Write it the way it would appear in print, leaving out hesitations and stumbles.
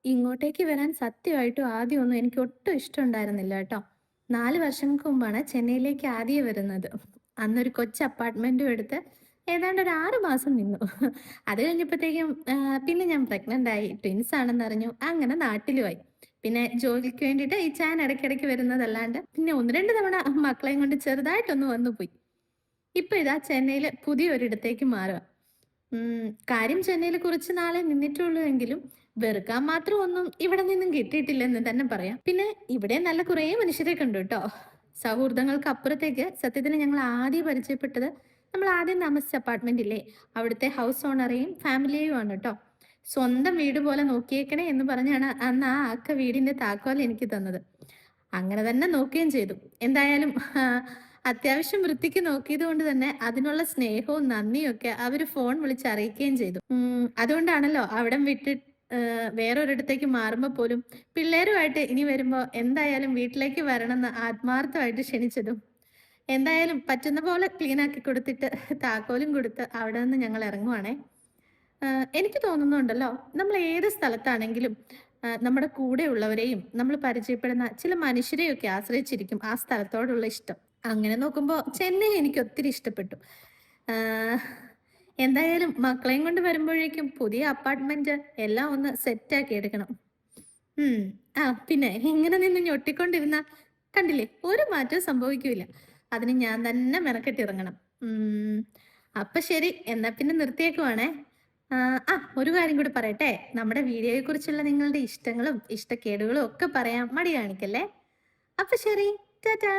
ഇങ്ങോട്ടേക്ക് വരാൻ സത്യമായിട്ടും ആദ്യമൊന്നും എനിക്ക് ഒട്ടും ഇഷ്ടമുണ്ടായിരുന്നില്ല കേട്ടോ. 4 വർഷങ്ങൾക്ക് മുമ്പാണ് ചെന്നൈയിലേക്ക് ആദ്യം വരുന്നത്. അന്നൊരു കൊച്ചു അപ്പാർട്ട്മെന്റും എടുത്ത് ഏതാണ്ട് ഒരു 6 മാസം നിന്നു. അത് കഴിഞ്ഞപ്പോഴത്തേക്കും പിന്നെ ഞാൻ പ്രഗ്നന്റ് ആയി. ട്വിൻസ് ആണെന്നറിഞ്ഞു. അങ്ങനെ നാട്ടിലുമായി. പിന്നെ ജോലിക്ക് വേണ്ടിയിട്ട് ഇച്ചായൻ ഇടയ്ക്കിടയ്ക്ക് വരുന്നതല്ലാണ്ട് പിന്നെ 1, 2 തവണ മക്കളെയും കൊണ്ട് ചെറുതായിട്ടൊന്ന് വന്നു പോയി. ഇപ്പൊ ഇതാ ചെന്നൈയില് പുതിയൊരിടത്തേക്ക് മാറുക. കാര്യം ചെന്നൈയില് കുറച്ച് നാളെ നിന്നിട്ടുള്ളൂ എങ്കിലും വെറുക്കാൻ മാത്രം ഒന്നും ഇവിടെ നിന്നും കിട്ടിയിട്ടില്ലെന്ന് തന്നെ പറയാം. പിന്നെ ഇവിടെ നല്ല കുറേ മനുഷ്യരെ കണ്ടു ട്ടോ. സൗഹൃദങ്ങൾക്ക് അപ്പുറത്തേക്ക് സത്യത്തിന് ഞങ്ങൾ ആദ്യം പരിചയപ്പെട്ടത് നമ്മൾ ആദ്യം താമസിച്ച അപ്പാർട്ട്മെന്റ് ഇല്ലേ, അവിടുത്തെ ഹൗസ് ഓണറെയും ഫാമിലിയെയും ആണ് ട്ടോ. സ്വന്തം വീട് പോലെ നോക്കിയേക്കണേ എന്ന് പറഞ്ഞാണ് അന്ന് ആ ആക്ക വീടിന്റെ താക്കോൽ എനിക്ക് തന്നത്. അങ്ങനെ തന്നെ നോക്കുകയും ചെയ്തു. എന്തായാലും അത്യാവശ്യം വൃത്തിക്ക് നോക്കിയത് കൊണ്ട് തന്നെ അതിനുള്ള സ്നേഹവും നന്ദിയും ഒക്കെ അവര് ഫോൺ വിളിച്ച് അറിയിക്കുകയും ചെയ്തു. അതുകൊണ്ടാണല്ലോ അവിടം വിട്ട് വേറൊരിടത്തേക്ക് മാറുമ്പോ പോലും പിള്ളേരുമായിട്ട് ഇനി വരുമ്പോ എന്തായാലും വീട്ടിലേക്ക് വരണമെന്ന് ആത്മാർത്ഥമായിട്ട് ക്ഷണിച്ചതും. എന്തായാലും പറ്റുന്ന പോലെ ക്ലീൻ ആക്കി കൊടുത്തിട്ട് താക്കോലും കൊടുത്ത് അവിടെ നിന്ന് ഞങ്ങൾ ഇറങ്ങുവാണേ. എനിക്ക് തോന്നുന്നുണ്ടല്ലോ, നമ്മൾ ഏത് സ്ഥലത്താണെങ്കിലും നമ്മുടെ കൂടെയുള്ളവരെയും നമ്മൾ പരിചയപ്പെടുന്ന ചില മനുഷ്യരെയൊക്കെ ആശ്രയിച്ചിരിക്കും ആ സ്ഥലത്തോടുള്ള ഇഷ്ടം. അങ്ങനെ നോക്കുമ്പോൾ ചെന്നൈ എനിക്ക് ഒത്തിരി ഇഷ്ടപ്പെട്ടു. ആഹ് എന്തായാലും മക്കളെയും കൊണ്ട് വരുമ്പോഴേക്കും പുതിയ അപ്പാർട്ട്മെന്റ് എല്ലാം ഒന്ന് സെറ്റാക്കി എടുക്കണം. ഉം. പിന്നെ ഇങ്ങനെ നിന്ന് ഞൊട്ടിക്കൊണ്ടിരുന്ന കണ്ടില്ലേ, ഒരു മാറ്റവും സംഭവിക്കൂല. അതിന് ഞാൻ തന്നെ മെനക്കെട്ടിറങ്ങണം. ഉം. അപ്പൊ ശരി, എന്നാ പിന്നെ നിർത്തിയേക്കുവാണേ. ഒരു കാര്യം കൂടി പറയട്ടെ. നമ്മുടെ വീഡിയോയെ കുറിച്ചുള്ള നിങ്ങളുടെ ഇഷ്ടങ്ങളും ഇഷ്ടക്കേടുകളും ഒക്കെ പറയാൻ മടി കാണിക്കല്ലേ. അപ്പൊ ശരി, ടാറ്റാ.